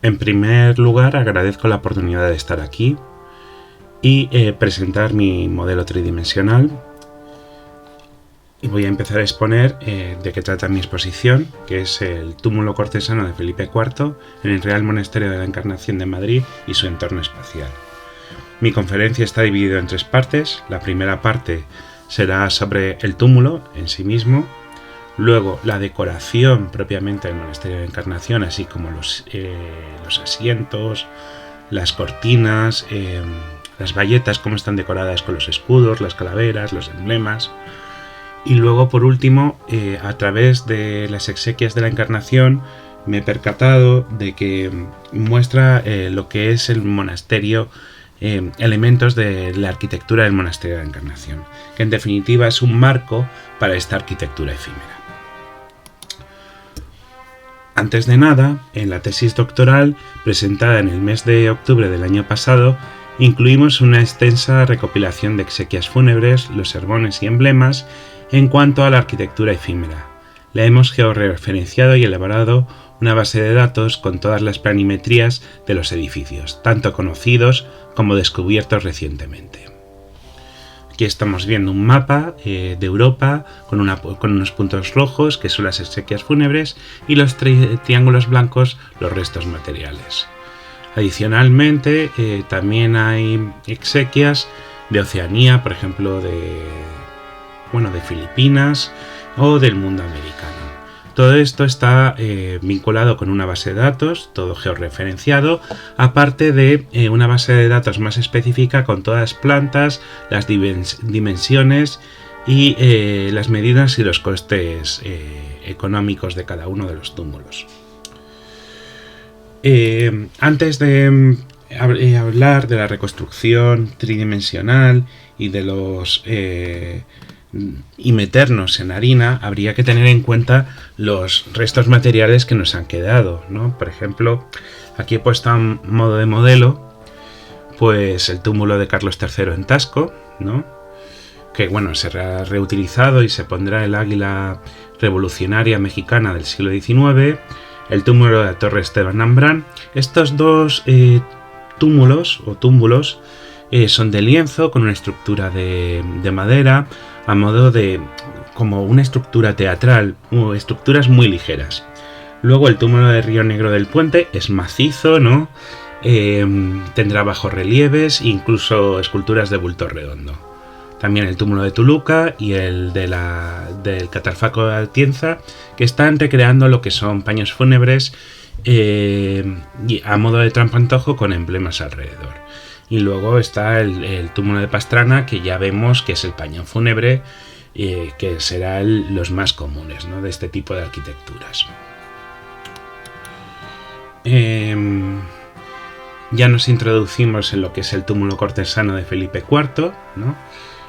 En primer lugar, agradezco la oportunidad de estar aquí y presentar mi modelo tridimensional. Y voy a empezar a exponer de qué trata mi exposición, que es el túmulo cortesano de Felipe IV en el Real Monasterio de la Encarnación de Madrid y su entorno espacial. Mi conferencia está dividida en 3 partes. La primera parte será sobre el túmulo en sí mismo, luego la decoración propiamente del Monasterio de la Encarnación, así como los asientos, las cortinas, las bayetas, cómo están decoradas con los escudos, las calaveras, los emblemas. Y luego, por último, a través de las exequias de la Encarnación, me he percatado de que muestra lo que es el monasterio, elementos de la arquitectura del Monasterio de la Encarnación, que en definitiva es un marco para esta arquitectura efímera. Antes de nada, en la tesis doctoral, presentada en el mes de octubre del año pasado, incluimos una extensa recopilación de exequias fúnebres, los sermones y emblemas en cuanto a la arquitectura efímera. La hemos georreferenciado y elaborado una base de datos con todas las planimetrías de los edificios, tanto conocidos como descubiertos recientemente. Aquí estamos viendo un mapa de Europa con unos puntos rojos, que son las exequias fúnebres, y los triángulos blancos, los restos materiales. Adicionalmente, también hay exequias de Oceanía, por ejemplo, de Filipinas o del mundo americano. Todo esto está vinculado con una base de datos, todo georreferenciado, aparte de una base de datos más específica con todas las plantas, las dimensiones y las medidas y los costes económicos de cada uno de los túmulos. Antes de hablar de la reconstrucción tridimensional y de los y meternos en harina, habría que tener en cuenta los restos materiales que nos han quedado, ¿no? Por ejemplo, aquí he puesto a modo de modelo pues el túmulo de Carlos III en Tasco, ¿no? Que será reutilizado y se pondrá el águila revolucionaria mexicana del siglo XIX, el túmulo de la Torre Esteban Ambrán. Estos dos túmulos son de lienzo con una estructura de madera, a modo de como una estructura teatral, estructuras muy ligeras. Luego el túmulo de Río Negro del Puente es macizo, ¿no? Tendrá bajos relieves e incluso esculturas de bulto redondo. También el túmulo de Toluca y el del catafalco de Atienza, que están recreando lo que son paños fúnebres a modo de trampantojo con emblemas alrededor. Y luego está el túmulo de Pastrana, que ya vemos que es el paño fúnebre, que serán los más comunes, ¿no?, de este tipo de arquitecturas. Ya nos introducimos en lo que es el túmulo cortesano de Felipe IV, ¿no?,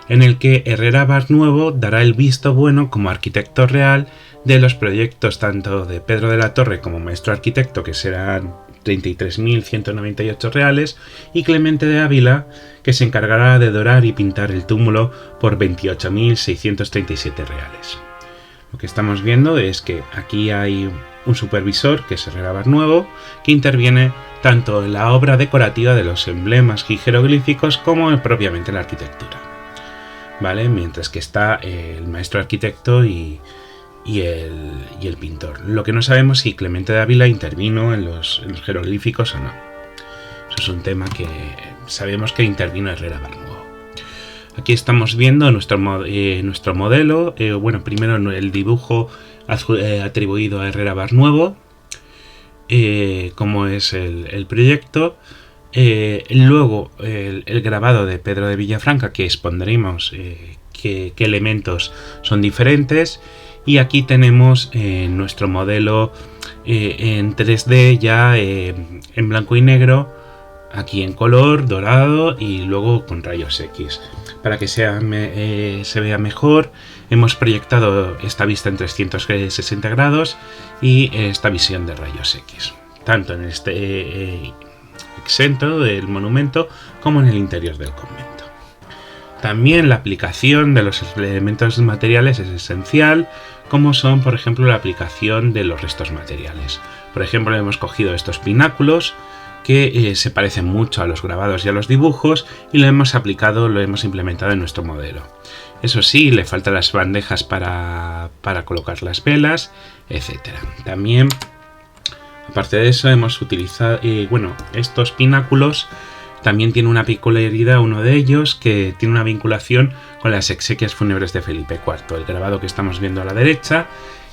en el que Herrera Barnuevo dará el visto bueno como arquitecto real de los proyectos tanto de Pedro de la Torre como maestro arquitecto, que serán 33.198 reales, y Clemente de Ávila, que se encargará de dorar y pintar el túmulo por 28.637 reales. Lo que estamos viendo es que aquí hay un supervisor, que es Herrera Barnuevo, que interviene tanto en la obra decorativa de los emblemas y jeroglíficos como propiamente en la arquitectura, ¿vale? Mientras que está el maestro arquitecto y el pintor. Lo que no sabemos es si Clemente de Ávila intervino en los jeroglíficos o no. Eso es un tema que sabemos que intervino Herrera Barnuevo. Aquí estamos viendo nuestro modelo. Primero el dibujo atribuido a Herrera Barnuevo, como es el proyecto. Luego el grabado de Pedro de Villafranca, que expondremos qué elementos son diferentes. Y aquí tenemos nuestro modelo en 3D ya en blanco y negro, aquí en color, dorado y luego con rayos X. Para que se vea mejor, hemos proyectado esta vista en 360 grados y esta visión de rayos X, tanto en este exento del monumento como en el interior del convento. También la aplicación de los elementos materiales es esencial, como son, por ejemplo, la aplicación de los restos materiales. Por ejemplo, hemos cogido estos pináculos que se parecen mucho a los grabados y a los dibujos y lo hemos implementado en nuestro modelo. Eso sí, le faltan las bandejas para colocar las velas, etc. También, aparte de eso, hemos utilizado, estos pináculos también tienen una peculiaridad, uno de ellos, que tiene una vinculación con las exequias fúnebres de Felipe IV. El grabado que estamos viendo a la derecha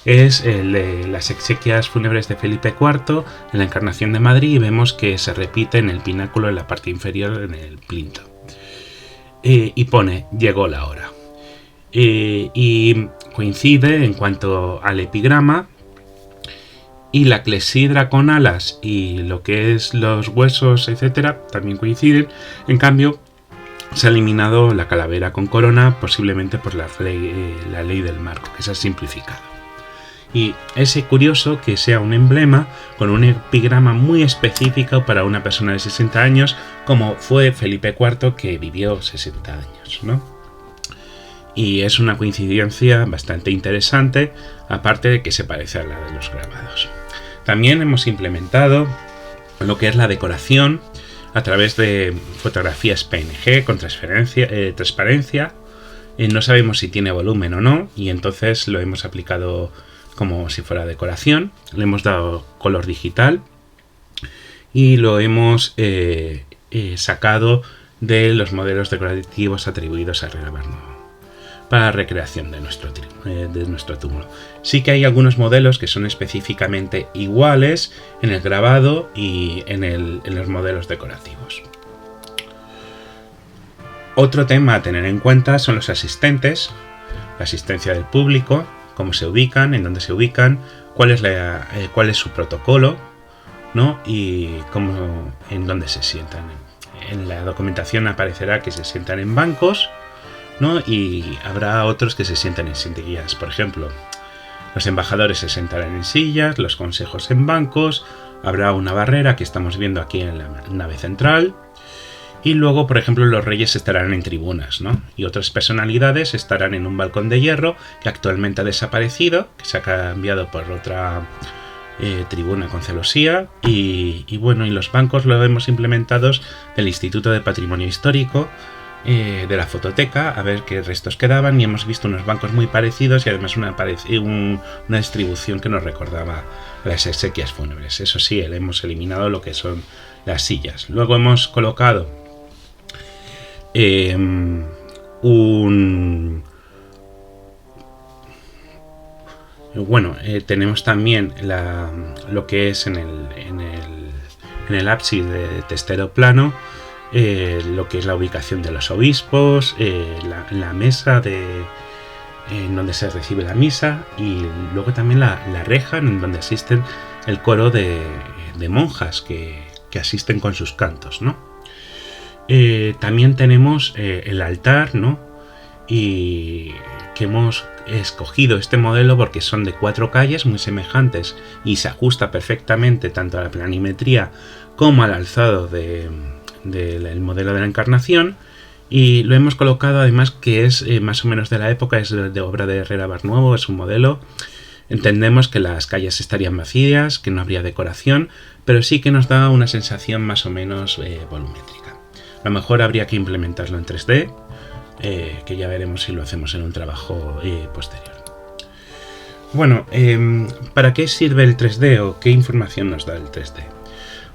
es el de las exequias fúnebres de Felipe IV en la Encarnación de Madrid y vemos que se repite en el pináculo en la parte inferior en el plinto. Y pone, llegó la hora. Y coincide en cuanto al epigrama, y la clepsidra con alas y lo que es los huesos, etcétera, también coinciden. En cambio, se ha eliminado la calavera con corona, posiblemente por la ley del marco, que se ha simplificado. Y es curioso que sea un emblema con un epigrama muy específico para una persona de 60 años, como fue Felipe IV, que vivió 60 años, ¿no? Y es una coincidencia bastante interesante, aparte de que se parece a la de los grabados. También hemos implementado lo que es la decoración a través de fotografías PNG con transparencia. No sabemos si tiene volumen o no, y entonces lo hemos aplicado como si fuera decoración. Le hemos dado color digital y lo hemos sacado de los modelos decorativos atribuidos a Herrera Barnuevo para recreación de nuestro túmulo. Sí que hay algunos modelos que son específicamente iguales en el grabado y en los modelos decorativos. Otro tema a tener en cuenta son los asistentes, la asistencia del público, cómo se ubican, en dónde se ubican, cuál es su protocolo, ¿no? Y en dónde se sientan. En la documentación aparecerá que se sientan en bancos, ¿no? Y habrá otros que se sientan en sillas. Por ejemplo, los embajadores se sentarán en sillas, los consejos en bancos, habrá una barrera que estamos viendo aquí en la nave central, y luego, por ejemplo, los reyes estarán en tribunas, ¿no? Y otras personalidades estarán en un balcón de hierro que actualmente ha desaparecido, que se ha cambiado por otra tribuna con celosía, y los bancos los hemos implementado del Instituto de Patrimonio Histórico, de la fototeca, a ver qué restos quedaban, y hemos visto unos bancos muy parecidos y además una distribución que nos recordaba a las exequias fúnebres. Eso sí, hemos eliminado lo que son las sillas. Luego hemos colocado tenemos también lo que es en el ábside de testero plano, lo que es la ubicación de los obispos, la mesa en donde se recibe la misa, y luego también la reja en donde asisten el coro de monjas que asisten con sus cantos, ¿no? También tenemos el altar, ¿no? Y que hemos escogido este modelo porque son de 4 calles muy semejantes y se ajusta perfectamente tanto a la planimetría como al alzado del modelo de la Encarnación, y lo hemos colocado además que es más o menos de la época, es de obra de Herrera Barnuevo, es un modelo. Entendemos que las calles estarían vacías, que no habría decoración, pero sí que nos da una sensación más o menos volumétrica. A lo mejor habría que implementarlo en 3D, que ya veremos si lo hacemos en un trabajo posterior. Bueno, ¿para qué sirve el 3D o qué información nos da el 3D?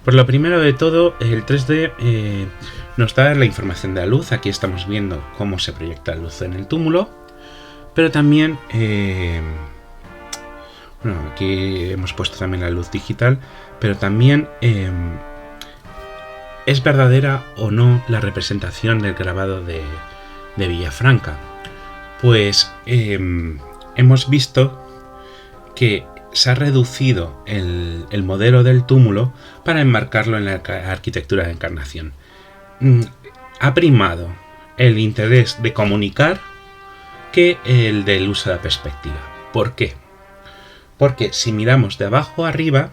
Pues lo primero de todo, el 3D nos da la información de la luz. Aquí estamos viendo cómo se proyecta la luz en el túmulo, pero también, aquí hemos puesto también la luz digital, pero también es verdadera o no la representación del grabado de Villafranca. Pues hemos visto que se ha reducido el modelo del túmulo para enmarcarlo en la arquitectura de Encarnación. Ha primado el interés de comunicar que el del uso de la perspectiva. ¿Por qué? Porque si miramos de abajo a arriba,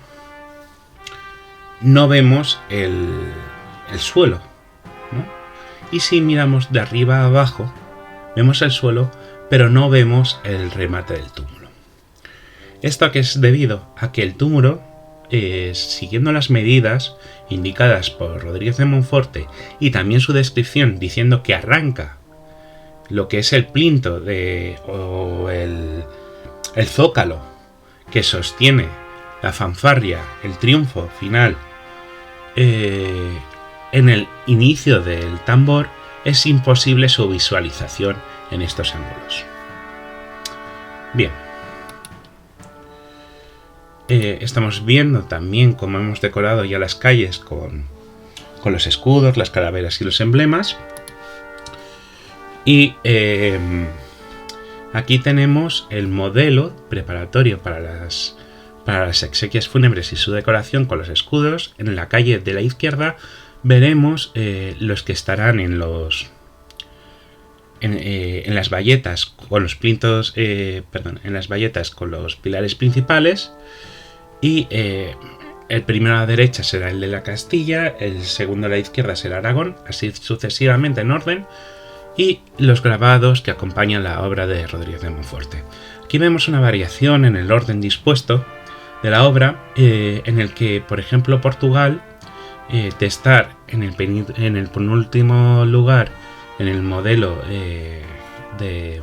no vemos el suelo, ¿no? Y si miramos de arriba a abajo, vemos el suelo, pero no vemos el remate del túmulo. Esto que es debido a que el túmulo siguiendo las medidas indicadas por Rodríguez de Monforte y también su descripción diciendo que arranca lo que es el plinto o el zócalo que sostiene la fanfarria, el triunfo final en el inicio del tambor, es imposible su visualización en estos ángulos. Bien, estamos viendo también cómo hemos decorado ya las calles con los escudos, las calaveras y los emblemas. Y aquí tenemos el modelo preparatorio para las exequias fúnebres y su decoración con los escudos. En la calle de la izquierda veremos los que estarán en las bayetas con los plintos, en las bayetas con los pilares principales. Y el primero a la derecha será el de la Castilla, el segundo a la izquierda será Aragón, así sucesivamente en orden, y los grabados que acompañan la obra de Rodríguez de Monforte. Aquí vemos una variación en el orden dispuesto de la obra, en el que, por ejemplo, Portugal, de estar en el penúltimo lugar en el modelo de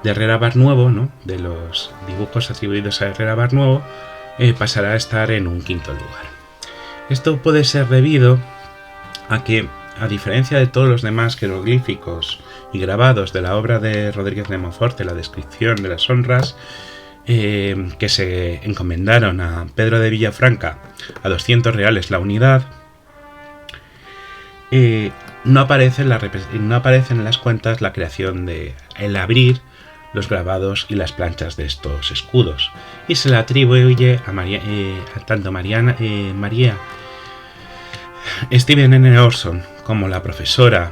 Herrera Barnuevo, ¿no?, de los dibujos atribuidos a Herrera Barnuevo, pasará a estar en un quinto lugar. Esto puede ser debido a que, a diferencia de todos los demás jeroglíficos y grabados de la obra de Rodríguez de Monforte, la descripción de las honras que se encomendaron a Pedro de Villafranca a 200 reales la unidad, no aparece en las cuentas la creación de el abrir los grabados y las planchas de estos escudos, y se le atribuye a tanto María Steven N. Orson como la profesora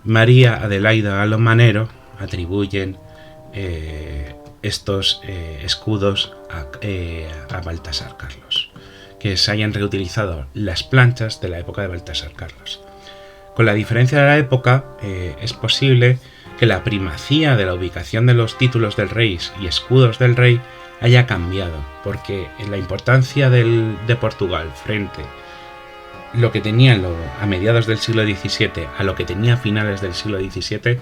María Adelaida Alon Manero atribuyen estos escudos a Baltasar Carlos, que se hayan reutilizado las planchas de la época de Baltasar Carlos. Con la diferencia de la época, es posible que la primacía de la ubicación de los títulos del rey y escudos del rey haya cambiado, porque en la importancia de Portugal frente lo que tenía a mediados del siglo XVII a lo que tenía a finales del siglo XVII,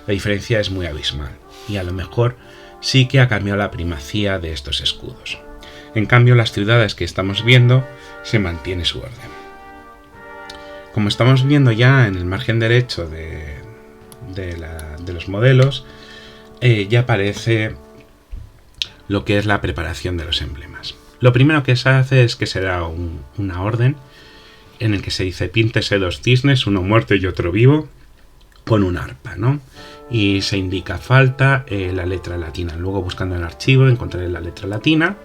la diferencia es muy abismal, y a lo mejor sí que ha cambiado la primacía de estos escudos. En cambio, las ciudades que estamos viendo se mantiene su orden. Como estamos viendo ya en el margen derecho de los modelos, ya aparece lo que es la preparación de los emblemas. Lo primero que se hace es que se da una orden en el que se dice: píntese 2 cisnes, uno muerto y otro vivo, con un arpa, ¿no? Y se indica falta la letra latina. Luego, buscando en el archivo, encontré la letra latina.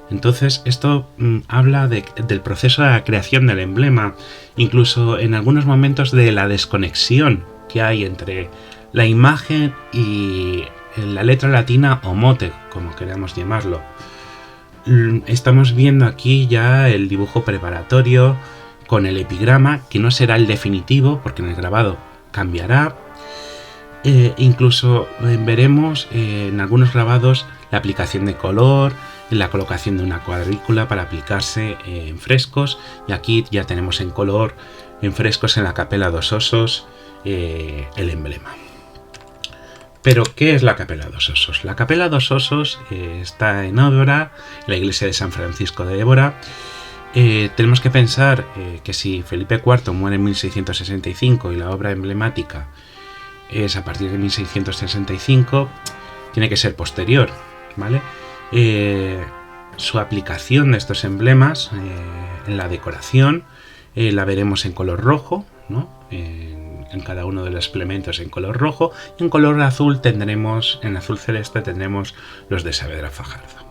Entonces, esto habla del proceso de la creación del emblema, incluso en algunos momentos de la desconexión que hay entre la imagen y la letra latina o mote, como queramos llamarlo. Estamos viendo aquí ya el dibujo preparatorio con el epigrama, que no será el definitivo porque en el grabado cambiará. Incluso veremos en algunos grabados la aplicación de color, la colocación de una cuadrícula para aplicarse en frescos, y aquí ya tenemos en color, en frescos, en la Capela dos Osos, el emblema. Pero, ¿qué es la Capela dos Osos? La Capela dos Osos está en Évora, en la iglesia de San Francisco de Évora. Tenemos que pensar que si Felipe IV muere en 1665 y la obra emblemática es a partir de 1665, tiene que ser posterior, ¿vale? Su aplicación de estos emblemas en la decoración la veremos en color rojo, ¿no? En cada uno de los elementos en color rojo, y en color azul en azul celeste tendremos los de Saavedra Fajardo.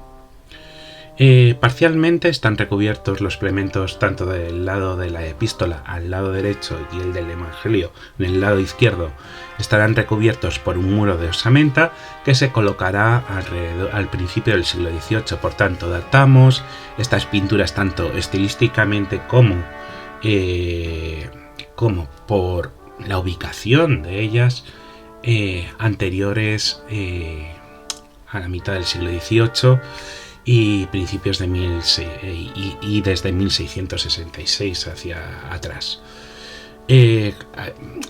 Parcialmente están recubiertos los elementos tanto del lado de la epístola al lado derecho y el del evangelio en el lado izquierdo estarán recubiertos por un muro de osamenta que se colocará al principio del siglo XVIII. Por tanto, datamos estas pinturas tanto estilísticamente como por la ubicación de ellas anteriores a la mitad del siglo XVIII, y principios de y desde 1666 hacia atrás.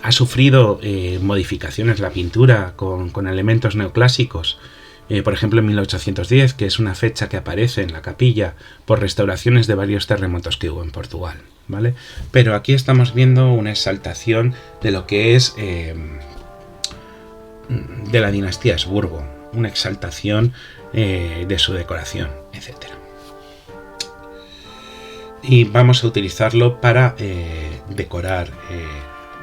Ha sufrido modificaciones la pintura con elementos neoclásicos. Por ejemplo, en 1810, que es una fecha que aparece en la capilla por restauraciones de varios terremotos que hubo en Portugal, ¿vale? Pero aquí estamos viendo una exaltación de lo que es de la dinastía Habsburgo, una exaltación de su decoración, etc. Y vamos a utilizarlo para decorar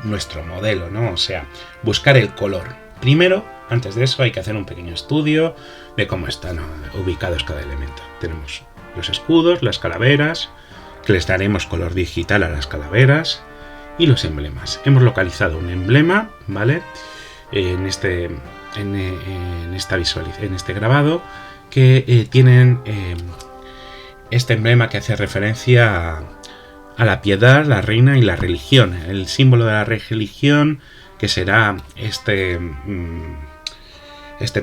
nuestro modelo, ¿no? O sea, buscar el color. Primero, antes de eso, hay que hacer un pequeño estudio de cómo están ubicados cada elemento. Tenemos los escudos, las calaveras, que les daremos color digital a las calaveras, y los emblemas. Hemos localizado un emblema, ¿vale? En este grabado, que tienen este emblema que hace referencia a la piedad, la reina y la religión. El símbolo de la religión, que será este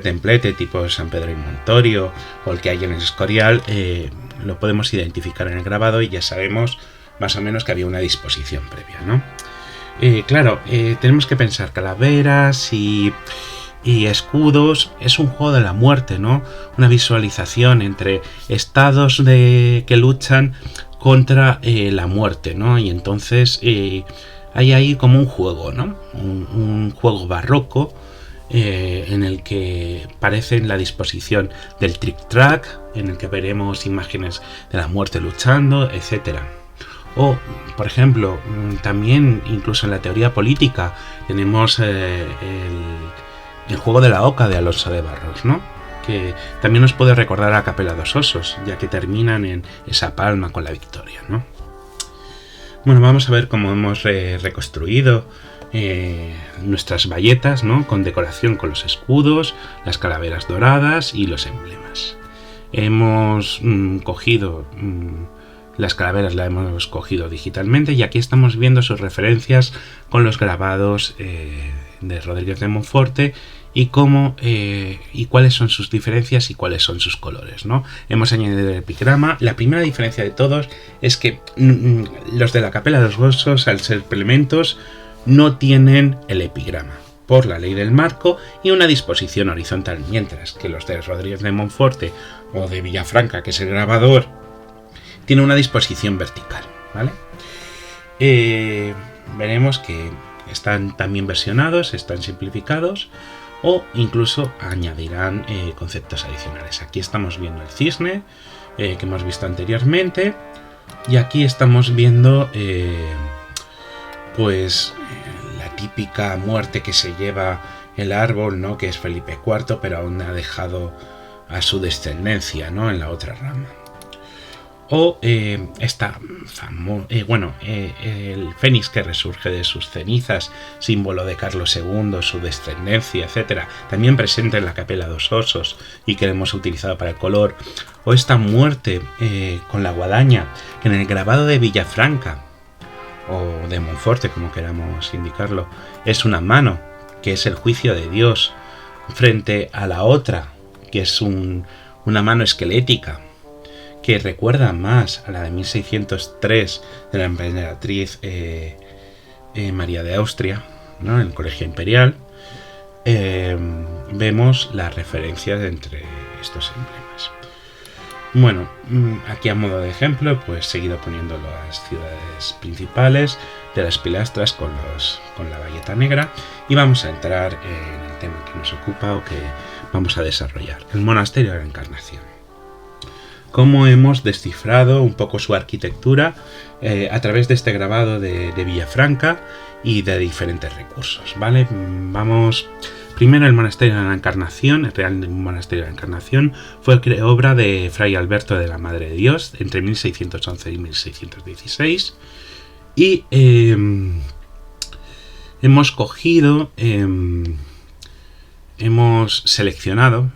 templete tipo San Pedro y Montorio o el que hay en el Escorial, lo podemos identificar en el grabado y ya sabemos más o menos que había una disposición previa, ¿no? Claro, tenemos que pensar calaveras y escudos. Es un juego de la muerte, ¿no? Una visualización entre estados que luchan contra la muerte, ¿no? Y entonces hay ahí como un juego, ¿no? Un juego barroco en el que parece la disposición del trick-track, en el que veremos imágenes de la muerte luchando, etcétera. O, por ejemplo, también incluso en la teoría política tenemos el juego de la oca de Alonso de Barros, ¿no? Que también nos puede recordar a Capela dos Osos, ya que terminan en esa palma con la victoria, ¿no? Bueno, vamos a ver cómo hemos reconstruido nuestras bayetas, ¿no? Con decoración con los escudos, las calaveras doradas y los emblemas. Hemos cogido las calaveras, las hemos cogido digitalmente, y aquí estamos viendo sus referencias con los grabados de Rodríguez de Monforte y cómo y cuáles son sus diferencias y cuáles son sus colores, ¿no? Hemos añadido el epigrama. La primera diferencia de todos es que los de la Capela de los Osos, al ser elementos, no tienen el epigrama por la ley del marco y una disposición horizontal, mientras que los de Rodríguez de Monforte o de Villafranca, que es el grabador, tiene una disposición vertical, ¿vale? Veremos que están también versionados, están simplificados, o incluso añadirán conceptos adicionales. Aquí estamos viendo el cisne que hemos visto anteriormente, y aquí estamos viendo la típica muerte que se lleva el árbol, ¿no? Que es Felipe IV, pero aún ha dejado a su descendencia, ¿no? En la otra rama. O el fénix que resurge de sus cenizas, símbolo de Carlos II, su descendencia, etc., también presente en la Capela dos Osos y que hemos utilizado para el color. O esta muerte con la guadaña, que en el grabado de Villafranca o de Monforte, como queramos indicarlo, es una mano, que es el juicio de Dios, frente a la otra, que es una mano esquelética, que recuerda más a la de 1603 de la emperatriz María de Austria, ¿no? En el Colegio Imperial. Vemos las referencias entre estos emblemas. Bueno, aquí a modo de ejemplo, pues seguido poniendo las ciudades principales de las pilastras con la bayeta negra, y vamos a entrar en el tema que nos ocupa o que vamos a desarrollar, el monasterio de la Encarnación. Cómo hemos descifrado un poco su arquitectura a través de este grabado de Villafranca y de diferentes recursos, ¿vale? Vamos primero. El monasterio de la Encarnación, el Real Monasterio de la Encarnación, fue obra de Fray Alberto de la Madre de Dios entre 1611 y 1616, y hemos cogido, hemos seleccionado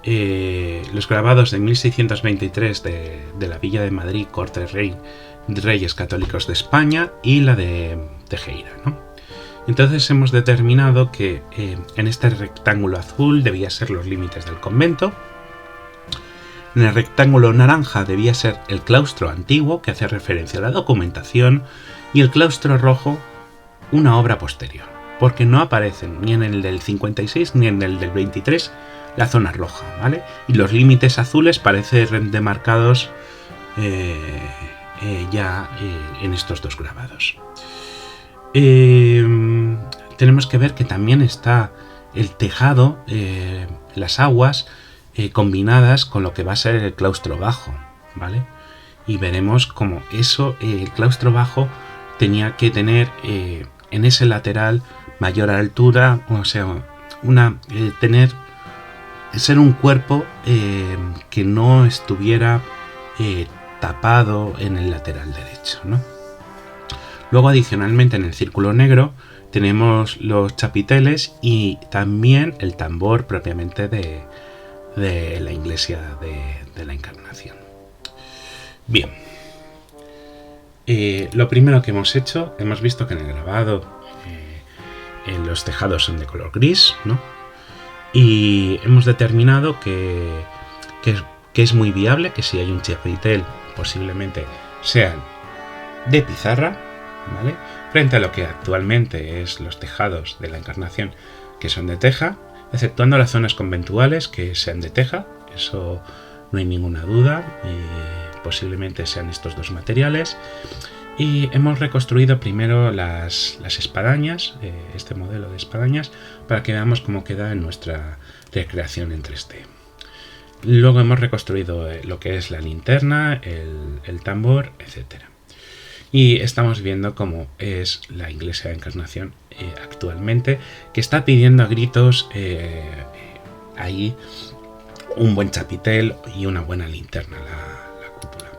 los grabados de 1623 de la Villa de Madrid, Corte de Reyes Católicos de España, y la de Tejeira, ¿no? Entonces hemos determinado que en este rectángulo azul debía ser los límites del convento, En el rectángulo naranja debía ser el claustro antiguo, que hace referencia a la documentación, y el claustro rojo una obra posterior, porque no aparecen ni en el del 56 ni en el del 23 la zona roja, ¿vale? Y los límites azules parecen demarcados ya en estos dos grabados. Tenemos que ver que también está el tejado, las aguas combinadas con lo que va a ser el claustro bajo, ¿vale? Y veremos cómo eso, el claustro bajo tenía que tener en ese lateral mayor altura, o sea, ser un cuerpo que no estuviera tapado en el lateral derecho, ¿no? Luego, adicionalmente, en el círculo negro tenemos los chapiteles y también el tambor propiamente de la iglesia de la Encarnación. Bien, lo primero que hemos hecho, hemos visto que en el grabado los tejados son de color gris, ¿no? Y hemos determinado que es muy viable que si hay un chapitel posiblemente sean de pizarra, ¿vale? Frente a lo que actualmente es los tejados de la Encarnación, que son de teja, exceptuando las zonas conventuales que sean de teja, eso no hay ninguna duda, posiblemente sean estos dos materiales. Y hemos reconstruido primero las espadañas, este modelo de espadañas, para que veamos cómo queda en nuestra recreación en 3D. Luego hemos reconstruido lo que es la linterna, el tambor, etc. Y estamos viendo cómo es la iglesia de Encarnación actualmente, que está pidiendo a gritos ahí un buen chapitel y una buena linterna, la cúpula.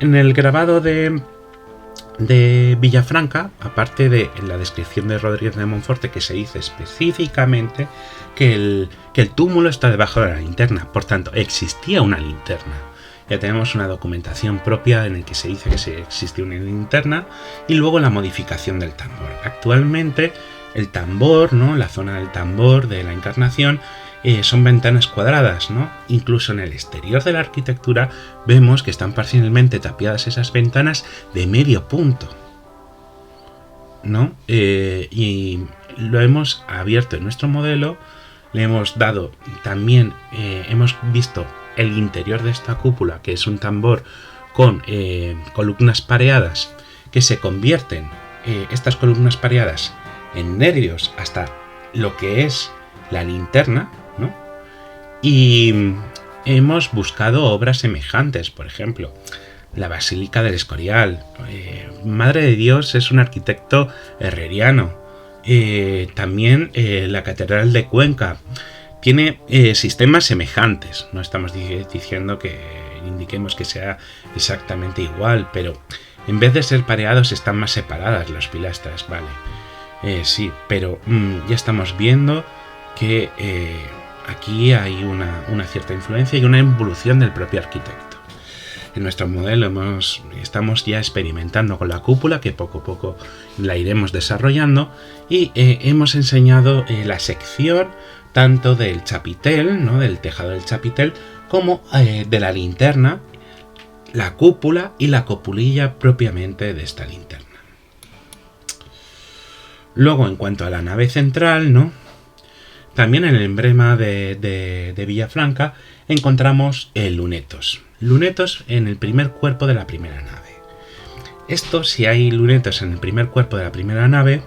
En el grabado de Villafranca, aparte de la descripción de Rodríguez de Monforte, que se dice específicamente que el túmulo está debajo de la linterna, por tanto existía una linterna. Ya tenemos una documentación propia en la que se dice que existía una linterna, y luego la modificación del tambor. Actualmente el tambor, ¿no? La zona del tambor de la Encarnación son ventanas cuadradas, ¿no? Incluso en el exterior de la arquitectura vemos que están parcialmente tapiadas esas ventanas de medio punto, ¿no? Y lo hemos abierto en nuestro modelo, le hemos dado también, hemos visto el interior de esta cúpula, que es un tambor con columnas pareadas, que se convierten estas columnas pareadas en nervios hasta lo que es la linterna, ¿no? Y hemos buscado obras semejantes, por ejemplo, la Basílica del Escorial. Madre de Dios es un arquitecto herreriano. También la Catedral de Cuenca tiene sistemas semejantes. No estamos diciendo que indiquemos que sea exactamente igual, pero en vez de ser pareados están más separadas las pilastras, ¿vale? Sí, pero ya estamos viendo que aquí hay una cierta influencia y una evolución del propio arquitecto. En nuestro modelo estamos ya experimentando con la cúpula, que poco a poco la iremos desarrollando, y hemos enseñado la sección tanto del chapitel, ¿no? Del tejado del chapitel, como de la linterna, la cúpula y la copulilla propiamente de esta linterna. Luego, en cuanto a la nave central, ¿no? También en el emblema de Villafranca encontramos lunetos. Lunetos en el primer cuerpo de la primera nave. Esto, si hay lunetos en el primer cuerpo de la primera nave,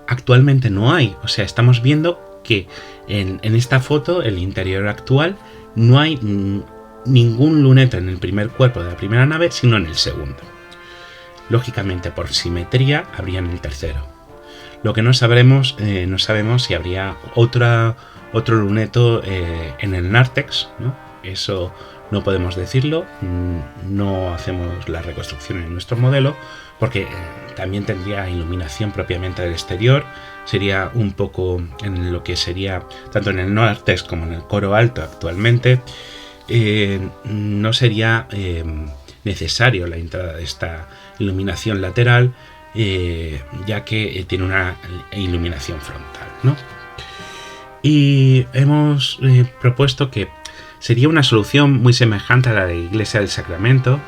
actualmente no hay. O sea, estamos viendo que en esta foto, el interior actual, no hay ningún luneto en el primer cuerpo de la primera nave, sino en el segundo. Lógicamente, por simetría, habría en el tercero. Lo que no sabemos si habría otro luneto en el nártex, ¿no? Eso no podemos decirlo, no hacemos la reconstrucción en nuestro modelo, porque también tendría iluminación propiamente del exterior, sería un poco en lo que sería, tanto en el nártex como en el coro alto actualmente, no sería necesario la entrada de esta iluminación lateral, ya que tiene una iluminación frontal, ¿no? Y hemos propuesto que sería una solución muy semejante a la de Iglesia del Sacramento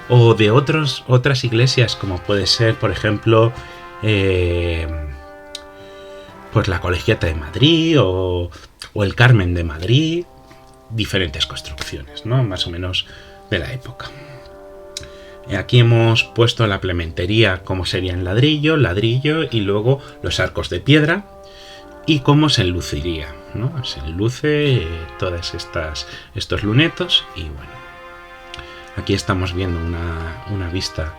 o de otras iglesias, como puede ser, por ejemplo, pues la Colegiata de Madrid o el Carmen de Madrid, diferentes construcciones, ¿no? Más o menos de la época. Aquí hemos puesto la plementería como sería en ladrillo y luego los arcos de piedra y cómo se enluciría, ¿no? Se enluce todas estos lunetos y bueno, aquí estamos viendo una vista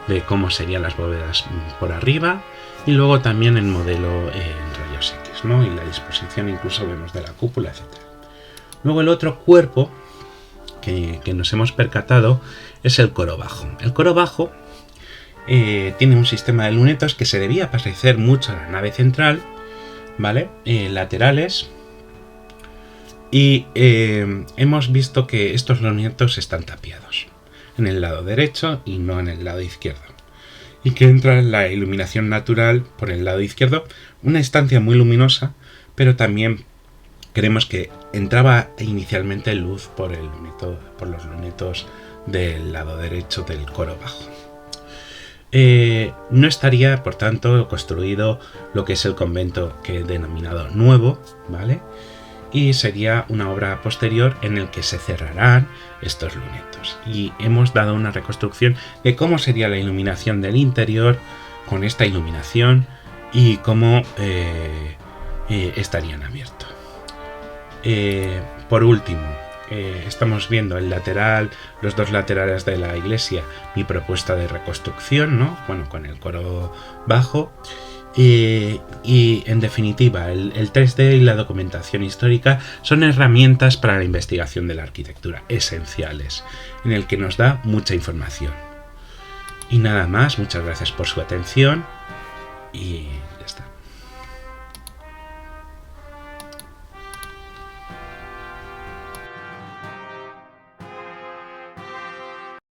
de cómo serían las bóvedas por arriba y luego también el modelo en rayos X, ¿no? Y la disposición incluso vemos de la cúpula, etc. Luego el otro cuerpo que nos hemos percatado es el coro bajo. El coro bajo tiene un sistema de lunetos que se debía parecer mucho a la nave central, ¿vale? Laterales. Y hemos visto que estos lunetos están tapiados en el lado derecho y no en el lado izquierdo. Y que entra la iluminación natural por el lado izquierdo, una estancia muy luminosa, pero también creemos que entraba inicialmente luz por los lunetos del lado derecho del coro bajo. No estaría, por tanto, construido lo que es el convento que he denominado nuevo, ¿vale? Y sería una obra posterior en el que se cerrarán estos lunetos. Y hemos dado una reconstrucción de cómo sería la iluminación del interior con esta iluminación y cómo estarían abiertos. Por último, estamos viendo los dos laterales de la iglesia, mi propuesta de reconstrucción, ¿no? Bueno, con el coro bajo. Y en definitiva, el 3D y la documentación histórica son herramientas para la investigación de la arquitectura esenciales, en el que nos da mucha información. Y nada más, muchas gracias por su atención y